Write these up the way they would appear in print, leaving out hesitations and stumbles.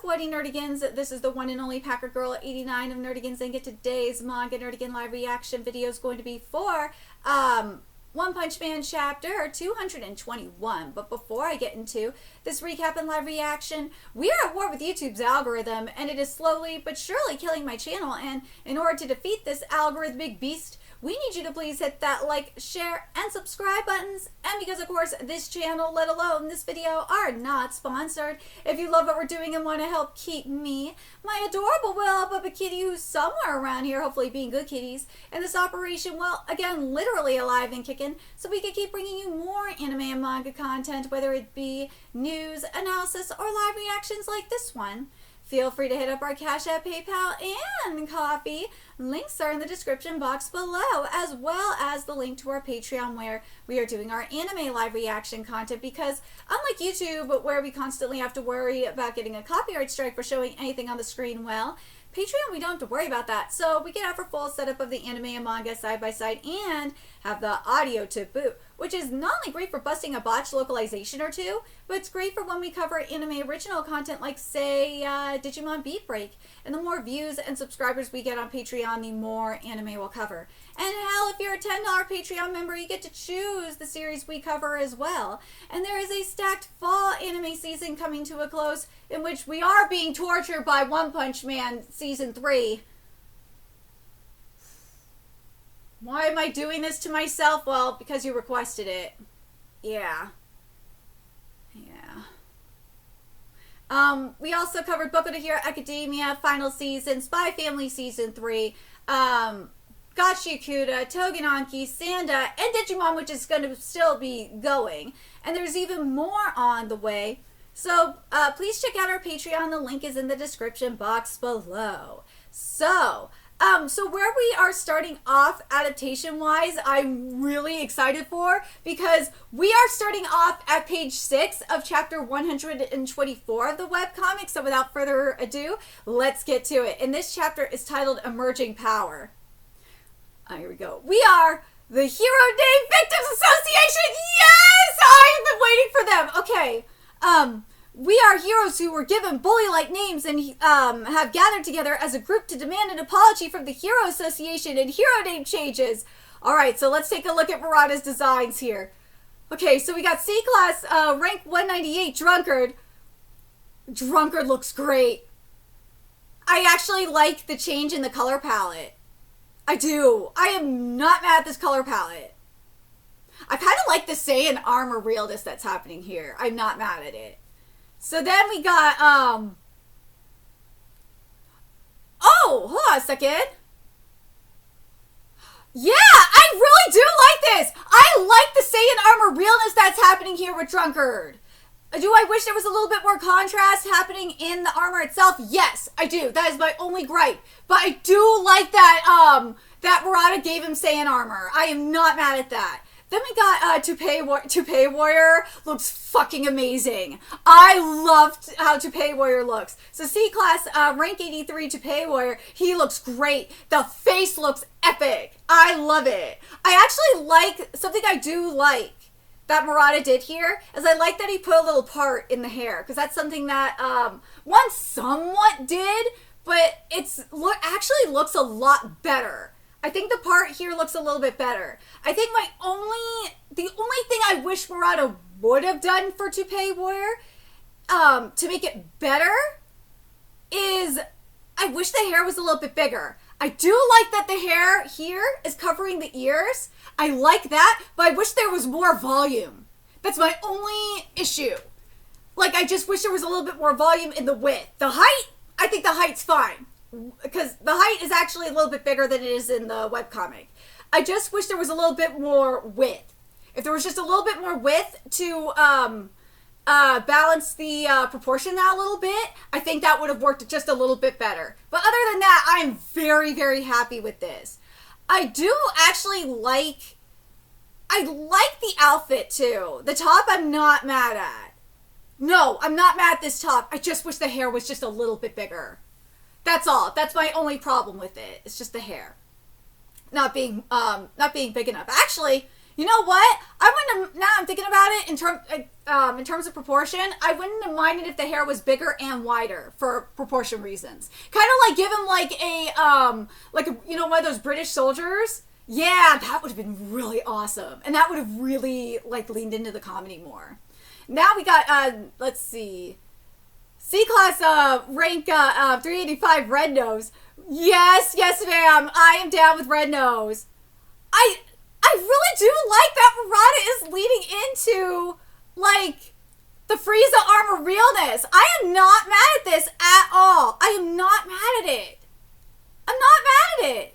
What Nerdigans? This is the one and only Packer Girl 89 of Nerdigans, and today's Manga Nerdigan live reaction video is going to be for One Punch Man chapter 221. But before I get into this recap and live reaction, we are at war with YouTube's algorithm, and it is slowly but surely killing my channel. And in order to defeat this algorithmic beast, we need you to please hit that like, share, and subscribe buttons. And because, of course, this channel, let alone this video, are not sponsored. If you love what we're doing and want to help keep me, my adorable Will Bubba Kitty, who's somewhere around here, hopefully being good kitties, and this operation, well, again, literally alive and kicking, so we can keep bringing you more anime and manga content, whether it be news, analysis, or live reactions like this one. Feel free to hit up our Cash App, PayPal, and Coffee. Links are in the description box below, as well as the link to our Patreon where we are doing our anime live reaction content, because unlike YouTube, where we constantly have to worry about getting a copyright strike for showing anything on the screen, well, Patreon, we don't have to worry about that. So we can have a full setup of the anime and manga side by side and have the audio to boot, which is not only great for busting a botched localization or two, but it's great for when we cover anime original content like, say, Digimon Beat Break. And the more views and subscribers we get on Patreon, the more anime we'll cover. And hell, if you're a $10 Patreon member, you get to choose the series we cover as well. And there is a stacked fall anime season coming to a close, in which we are being tortured by One Punch Man Season 3. Why am I doing this to myself? Well, because you requested it. Yeah. We also covered Boku no Hero Academia Final Season, Spy Family Season 3, Gachi Akuta, Togenanki, Sanda, and Digimon, which is going to still be going. And there's even more on the way. So please check out our Patreon. The link is in the description box below. So where we are starting off adaptation-wise, I'm really excited for, because we are starting off at page 6 of chapter 124 of the webcomic. So without further ado, let's get to it. And this chapter is titled Emerging Power. Here we go. We are the Hero Name Victims Association! Yes! I've been waiting for them! Okay, we are heroes who were given bully-like names and have gathered together as a group to demand an apology from the Hero Association and hero name changes. Alright, so let's take a look at Murata's designs here. Okay, so we got C-Class, rank 198, Drunkard. Drunkard looks great. I actually like the change in the color palette. I do. I am not mad at this color palette. I kind of like the Saiyan armor realness that's happening here. I'm not mad at it. So then we got, oh, hold on a second. Yeah, I really do like this. I like the Saiyan armor realness that's happening here with Drunkard. Do I wish there was a little bit more contrast happening in the armor itself? Yes, I do. That is my only gripe. But I do like that, that Murata gave him Saiyan armor. I am not mad at that. Then we got Toupee Warrior. Looks fucking amazing. I loved how Toupee Warrior looks. So C-Class, rank 83 Toupee Warrior. He looks great. The face looks epic. I love it. I actually like, something I do like that Murata did here, is I like that he put a little part in the hair. Because that's something that one somewhat did, but actually looks a lot better. I think the part here looks a little bit better. I think the only thing I wish Murata would have done for Toupee Warrior, to make it better, is I wish the hair was a little bit bigger. I do like that the hair here is covering the ears. I like that, but I wish there was more volume. That's my only issue. Like, I just wish there was a little bit more volume in the width. The height, I think the height's fine, because the height is actually a little bit bigger than it is in the webcomic. I just wish there was a little bit more width. If there was just a little bit more width to balance the proportion out a little bit, I think that would have worked just a little bit better. But other than that, I'm very, very happy with this. I do actually like the outfit too. The top I'm not mad at. No, I'm not mad at this top. I just wish the hair was just a little bit bigger. That's all. That's my only problem with it. It's just the hair not being big enough. Actually, You know what? I wouldn't have, now I'm thinking about it in terms of proportion, I wouldn't have minded if the hair was bigger and wider for proportion reasons. Kind of like give him like a, you know, one of those British soldiers. Yeah, that would have been really awesome. And that would have really like leaned into the comedy more. Now we got let's see. C-class rank 385 Red Nose. Yes, ma'am. I am down with Red Nose. I really do like that Murata is leading into, like, the Frieza armor realness. I am not mad at this at all. I am not mad at it. I'm not mad at it.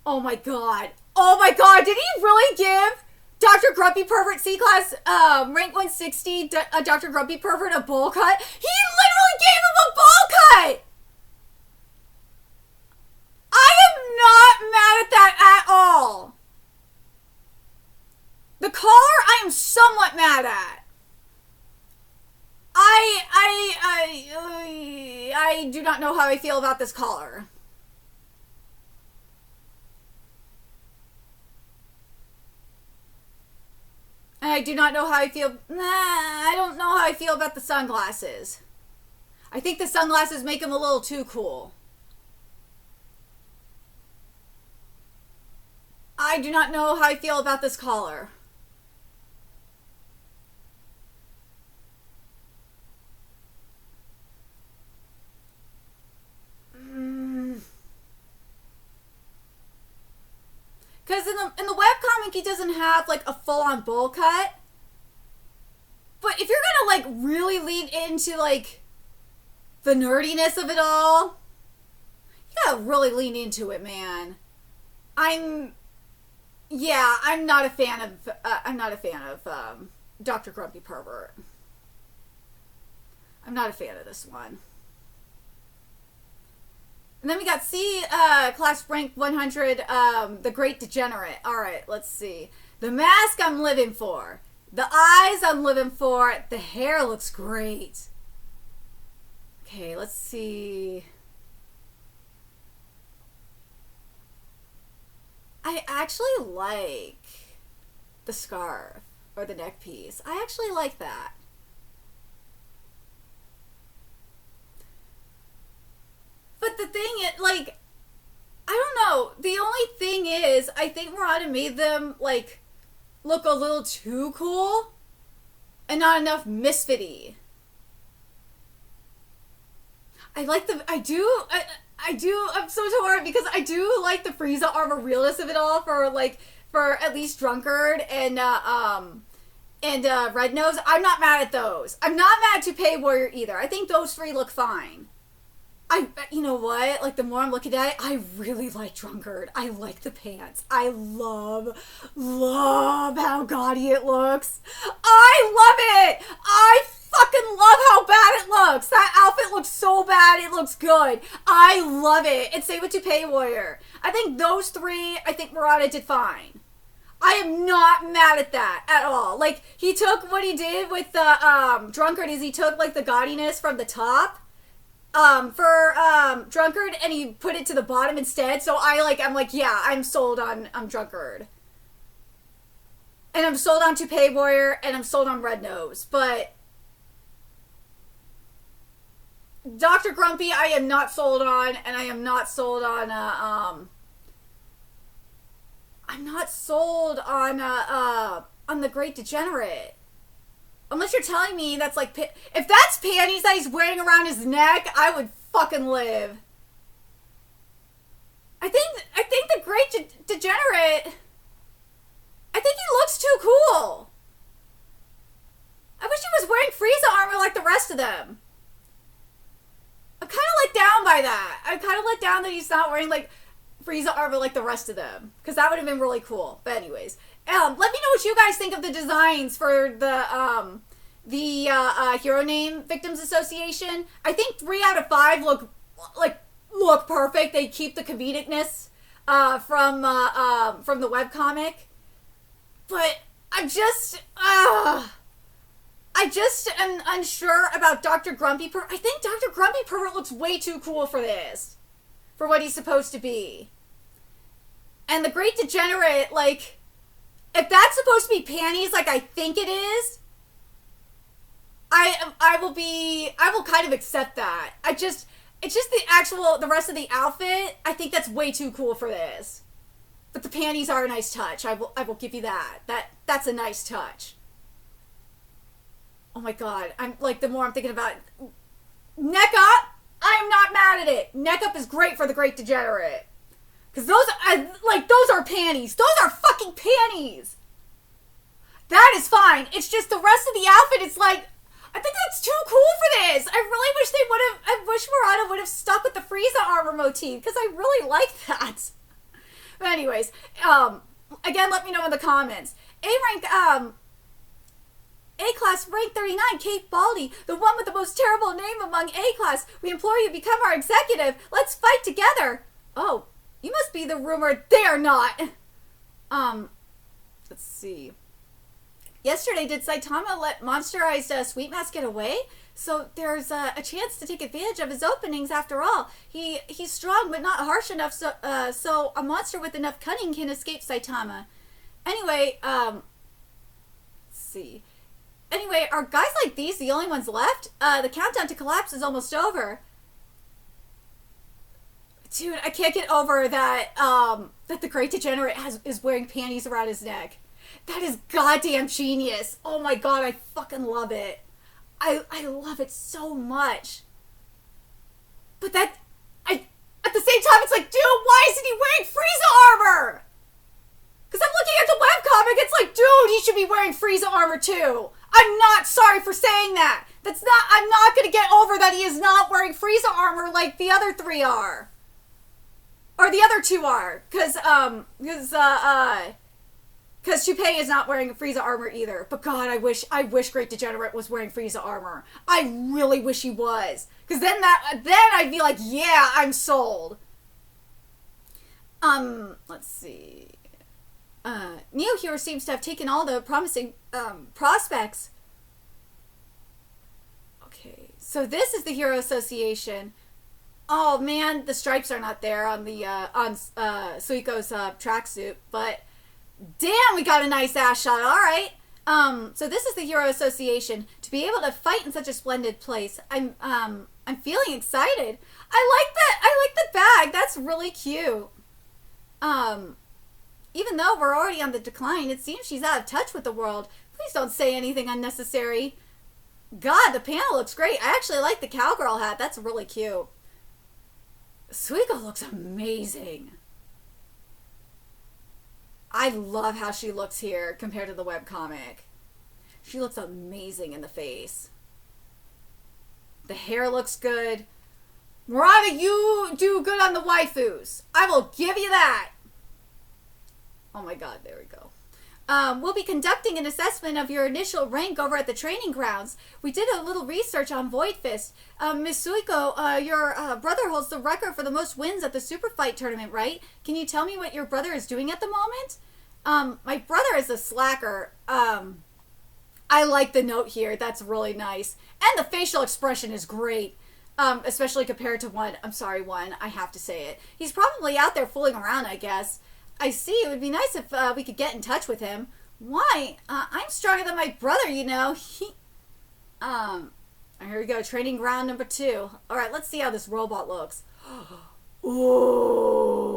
Oh my god. Oh my god. Did he really give Dr. Grumpy Pervert C-Class rank 160 Dr. Grumpy Pervert a bowl cut? He literally gave him a bowl cut! I am not mad at that at all. The collar I am somewhat mad at. I do not know how I feel about this collar. And I do not know how I feel. I don't know how I feel about the sunglasses. I think the sunglasses make him a little too cool. I do not know how I feel about this collar. Because in the webcomic, he doesn't have, like, a full-on bowl cut. But if you're gonna, like, really lean into, like, the nerdiness of it all, you gotta really lean into it, man. I'm not a fan of, Dr. Grumpy Pervert. I'm not a fan of this one. And then we got C class rank 100, the Great Degenerate. Alright, let's see. The mask I'm living for. The eyes I'm living for. The hair looks great. Okay, let's see. I actually like the scarf or the neck piece. I actually like that. But the thing is, like, I don't know. The only thing is, I think Murata made them, like, look a little too cool and not enough misfit-y. I'm so torn because I do like the Frieza armor realness of it all for at least Drunkard and Red Nose. I'm not mad at those. I'm not mad at Toupee Warrior either. I think those three look fine. You know what? Like, the more I'm looking at it, I really like Drunkard. I like the pants. I love how gaudy it looks. I love it! I fucking love how bad it looks. That outfit looks so bad, it looks good. I love it. And same with Toupee Warrior. I think those three, I think Murata did fine. I am not mad at that at all. Like, he took what he did with the Drunkard is he took, like, the gaudiness from the top for Drunkard and he put it to the bottom instead. So I'm like, yeah, I'm sold on Drunkard. And I'm sold on Toupee Warrior and I'm sold on Red Nose. But Dr. Grumpy I am not sold on, and I am not sold on I'm not sold on the Great Degenerate. Unless you're telling me that's like, if that's panties that he's wearing around his neck, I would fucking live. I think the Great Degenerate, I think he looks too cool. I wish he was wearing Frieza armor like the rest of them. I'm kind of let down by that. I'm kind of let down that he's not wearing, like, Frieza armor like the rest of them. Because that would have been really cool. But anyways. Let me know what you guys think of the designs for the Hero Name Victims Association. I think 3 out of 5 look perfect. They keep the comedicness from the webcomic. But I just am unsure about Dr. Grumpy Pervert. I think Dr. Grumpy Pervert looks way too cool for this. For what he's supposed to be. And the Great Degenerate, like, If that's supposed to be panties like I think it is, I will kind of accept that. It's just the rest of the outfit. I think that's way too cool for this. But the panties are a nice touch. I will give you that. That's a nice touch. Oh my god. I'm like, the more I'm thinking about it, neck up, I am not mad at it. Neck up is great for the Great Degenerate. Because those are panties. Those are fucking panties. That is fine. It's just the rest of the outfit, it's like, I think that's too cool for this. I really wish I wish Murata would have stuck with the Frieza armor motif, because I really like that. But anyways, again, let me know in the comments. A-Class rank 39, Kate Baldy, the one with the most terrible name among A-Class. We implore you to become our executive. Let's fight together. Oh, you must be the rumored. They are not. Let's see. Yesterday, did Saitama let monsterized Sweet Mask get away? So there's a chance to take advantage of his openings after all. He's strong but not harsh enough, so a monster with enough cunning can escape Saitama. Anyway, let's see. Anyway, are guys like these the only ones left? The countdown to collapse is almost over. Dude, I can't get over that, that the Great Degenerate is wearing panties around his neck. That is goddamn genius. Oh my god, I fucking love it. I love it so much. But at the same time, it's like, dude, why isn't he wearing Frieza armor? Because I'm looking at the webcomic, it's like, dude, he should be wearing Frieza armor too. I'm not sorry for saying that. I'm not going to get over that he is not wearing Frieza armor like the other three are. Or the other two are. Because Shuppei is not wearing Frieza armor either. But God, I wish Great Degenerate was wearing Frieza armor. I really wish he was. Because then I'd be like, yeah, I'm sold. Let's see. Neo Hero seems to have taken all the promising prospects. Okay, so this is the Hero Association. Oh man, the stripes are not there on the Suiko's tracksuit, but damn, we got a nice ass shot. All right. So this is the Hero Association. To be able to fight in such a splendid place, I'm feeling excited. I like the bag. That's really cute. Even though we're already on the decline, it seems she's out of touch with the world. Please don't say anything unnecessary. God, the panel looks great. I actually like the cowgirl hat. That's really cute. Suiko looks amazing. I love how she looks here compared to the webcomic. She looks amazing in the face. The hair looks good. Murata, you do good on the waifus. I will give you that. Oh my god, there we go. We'll be conducting an assessment of your initial rank over at the training grounds. We did a little research on Void Fist. Miss Suiko, your brother holds the record for the most wins at the Super Fight tournament, right? Can you tell me what your brother is doing at the moment? My brother is a slacker. I like the note here. That's really nice. And the facial expression is great. Especially compared to one. I have to say it. He's probably out there fooling around, I guess. I see. It would be nice if we could get in touch with him. Why? I'm stronger than my brother, you know. Here we go. Training ground number 2. All right, let's see how this robot looks. Ooh.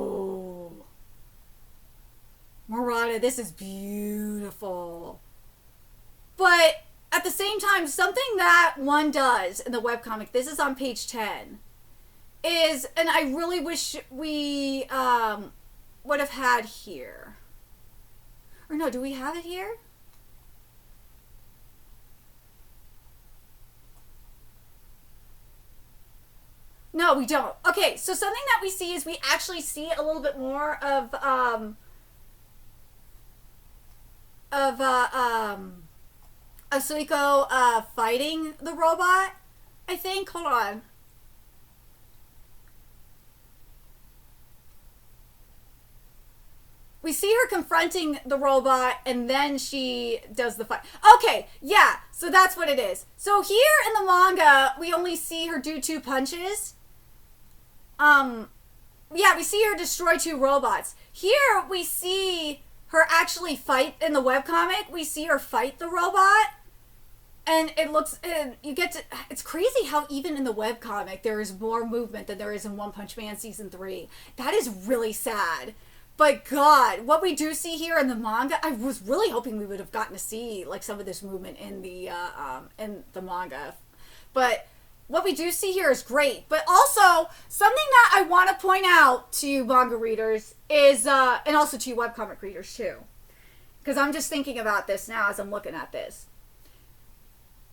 Murata, this is beautiful. But at the same time, something that one does in the webcomic, this is on page 10, is, and I really wish we would have had here. Or no, do we have it here? No, we don't. Okay, so something that we see is we actually see a little bit more of Suiko fighting the robot, I think. Hold on. We see her confronting the robot, and then she does the fight. Okay, yeah, so that's what it is. So here in the manga, we only see her do 2 punches. Yeah, we see her destroy 2 robots. Here, we see her actually fight in the webcomic. We see her fight the robot. And it looks, and you get to, it's crazy how even in the webcomic there is more movement than there is in One Punch Man Season 3. That is really sad. But God, what we do see here in the manga, I was really hoping we would have gotten to see like some of this movement in the manga. But what we do see here is great. But also, something that I want to point out to you manga readers is, and also to you webcomic readers too, because I'm just thinking about this now as I'm looking at this,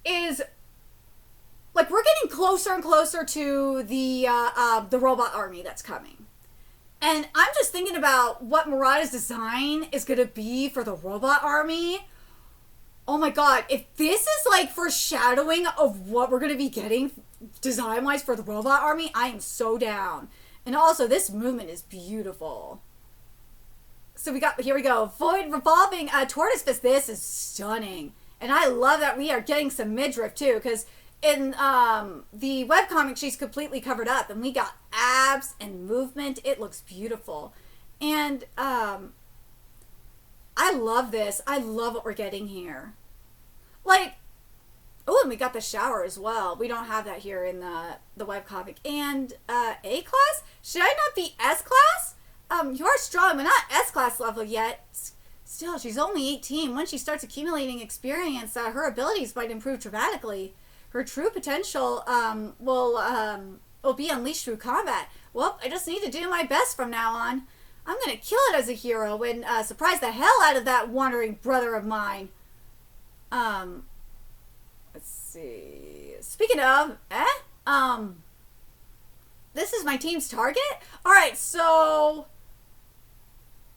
is like we're getting closer and closer to the robot army that's coming. And I'm just thinking about what Murata's design is going to be for the robot army. Oh my God, if this is like foreshadowing of what we're going to be getting design-wise for the robot army, I am so down. And also, this movement is beautiful. So here we go. Void revolving tortoise fist. This is stunning. And I love that we are getting some midriff too, because in the webcomic, she's completely covered up, and we got abs and movement. It looks beautiful. And I love this. I love what we're getting here. Like, oh, and we got the shower as well. We don't have that here in the webcomic. And A class? Should I not be S class? You are strong, but not S class level yet. Still, she's only 18. Once she starts accumulating experience, her abilities might improve dramatically. Her true potential will be unleashed through combat. Well, I just need to do my best from now on. I'm going to kill it as a hero and surprise the hell out of that wandering brother of mine. Let's see. Speaking of, this is my team's target? Alright, so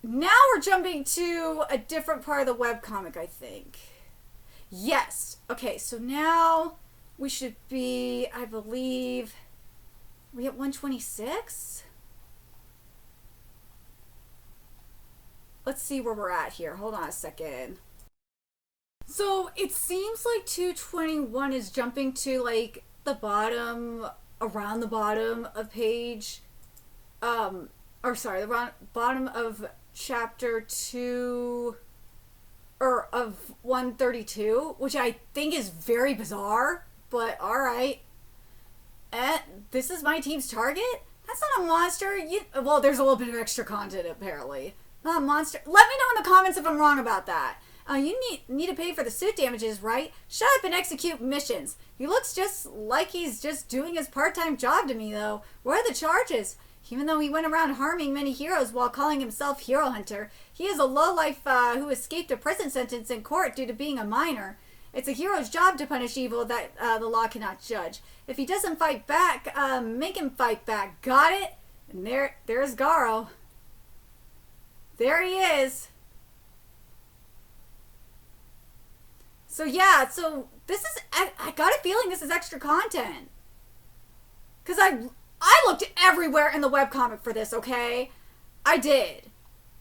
now we're jumping to a different part of the webcomic, I think. Yes. Okay, so now we should be, I believe, are we at 126? Let's see where we're at here. Hold on a second. So it seems like 221 is jumping to like the bottom, around the bottom of page, the bottom of chapter 2, or of 132, which I think is very bizarre, but alright. This is my team's target? That's not a monster. Well, there's a little bit of extra content apparently. Not a monster. Let me know in the comments if I'm wrong about that. You need to pay for the suit damages, right? Shut up and execute missions. He looks just like he's just doing his part-time job to me, though. What are the charges? Even though he went around harming many heroes while calling himself Hero Hunter, he is a lowlife who escaped a prison sentence in court due to being a minor. It's a hero's job to punish evil that the law cannot judge. If he doesn't fight back, make him fight back. Got it? And there's Garo. There he is. So yeah, so this is, I got a feeling this is extra content. Because I looked everywhere in the webcomic for this, okay? I did.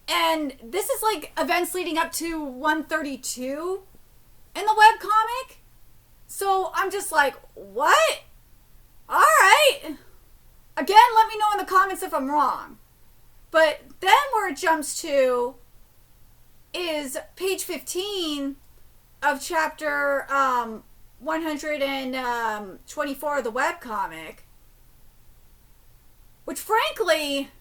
And this is like events leading up to 132 in the webcomic. So I'm just like, what? Alright. Again, let me know in the comments if I'm wrong. But then where it jumps to is page 15 of chapter 124 of the webcomic, which frankly,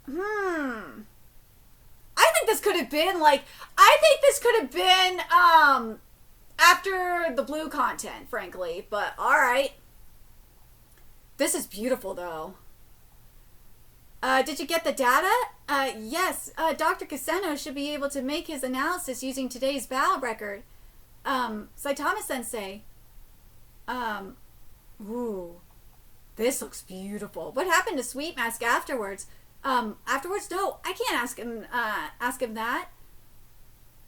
I think this could have been after the blue content, frankly, but alright. This is beautiful though. Did you get the data? Yes. Dr. Kaseno should be able to make his analysis using today's battle record. Saitama-sensei. Ooh. This looks beautiful. What happened to Sweet Mask afterwards? Afterwards? No, I can't ask him that.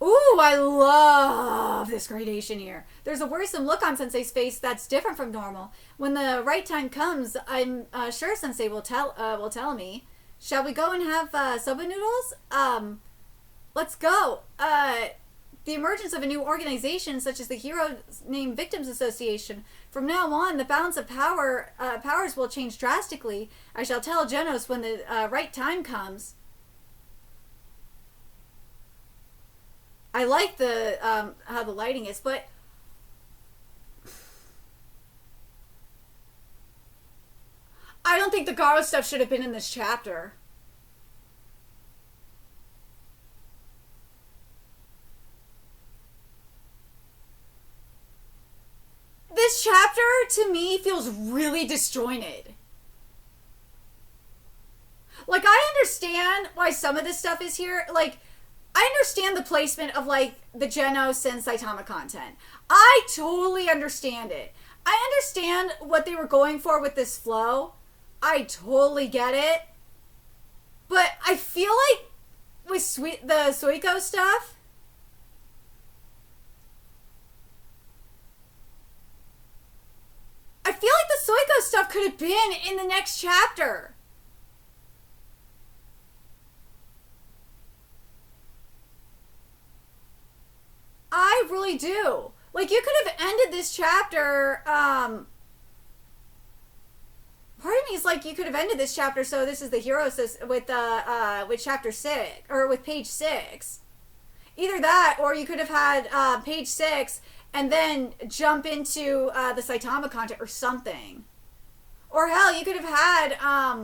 Ooh, I love this gradation here. There's a worrisome look on Sensei's face that's different from normal. When the right time comes, I'm sure Sensei will tell me. Shall we go and have soba noodles? Let's go. the emergence of a new organization such as the Hero Named Victims Association. From now on, the balance of powers will change drastically. I shall tell Genos when the right time comes. I like the how the lighting is, but I don't think the Garo stuff should have been in this chapter. This chapter, to me, feels really disjointed. Like, I understand why some of this stuff is here. Like, I understand the placement of, like, the Genos and Saitama content. I totally understand it. I understand what they were going for with this flow. I totally get it. But I feel like with the Suiko stuff, I feel like the Suiko stuff could have been in the next chapter. I really do. Like, you could have ended this chapter, part of me is like, you could have ended this chapter, so this is the hero with chapter 6, or with page 6. Either that, or you could have had page 6 and then jump into the Saitama content or something. Or hell, you could have had, I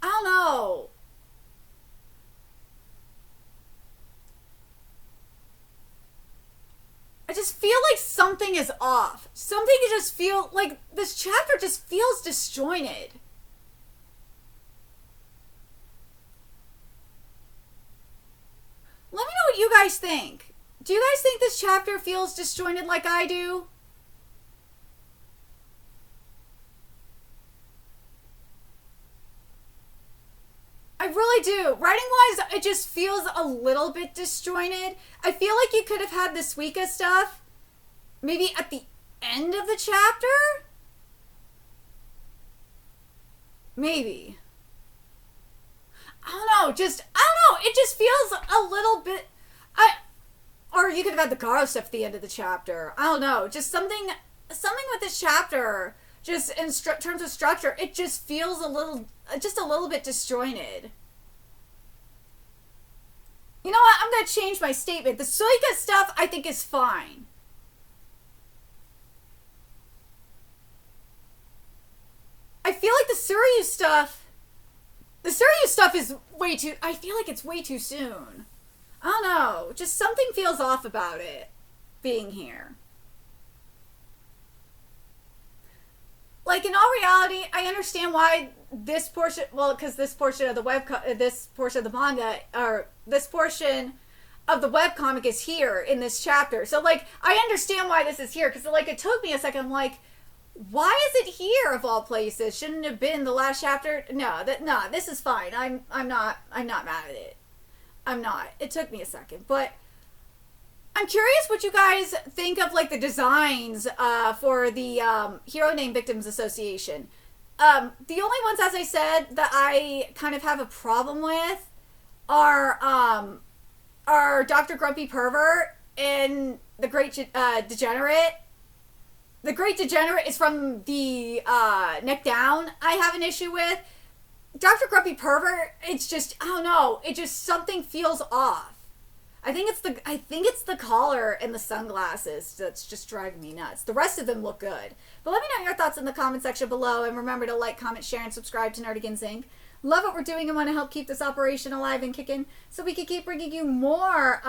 don't know. I just feel like something is off. Something just feel like this chapter just feels disjointed. Let me know what you guys think. Do you guys think this chapter feels disjointed like I do? I really do. Writing-wise, it just feels a little bit disjointed. I feel like you could have had the Suika stuff maybe at the end of the chapter? Maybe. I don't know. I don't know. It just feels a little bit... Or you could have had the Garo stuff at the end of the chapter. I don't know. Just something with this chapter, just in terms of structure, it just feels just a little bit disjointed. You know what? I'm going to change my statement. The Suika stuff, I think, is fine. I feel like the Suryu stuff is way too... I feel like it's way too soon. I don't know. Just something feels off about it being here. Like, in all reality, I understand why this portion... Well, because this portion of the this portion of the manga, or this portion of the webcomic is here in this chapter. So, like, I understand why this is here. Because, like, it took me a second. I'm like, why is it here of all places? Shouldn't it have been the last chapter? No, this is fine. I'm not mad at it. I'm not. It took me a second, but I'm curious what you guys think of, like, the designs for the Hero Named Victims Association. The only ones, as I said, that I kind of have a problem with are Dr. Grumpy Pervert and the Great Degenerate. The Great Degenerate is from the neck down I have an issue with. Dr. Grumpy Pervert, it's just, I don't know, it just, something feels off. I think it's the collar and the sunglasses that's just driving me nuts. The rest of them look good. But let me know your thoughts in the comment section below, and remember to like, comment, share, and subscribe to Nerdigans Inc. Love what we're doing and want to help keep this operation alive and kicking so we can keep bringing you more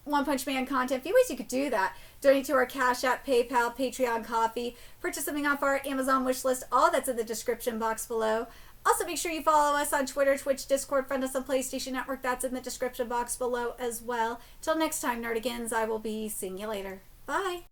One Punch Man content. A few ways you could do that: donate to our Cash App, PayPal, Patreon, Coffee, purchase something off our Amazon wish list. All that's in the description box below. Also, make sure you follow us on Twitter, Twitch, Discord, friend us on PlayStation Network. That's in the description box below as well. Till next time, Nerdigans, I will be seeing you later. Bye.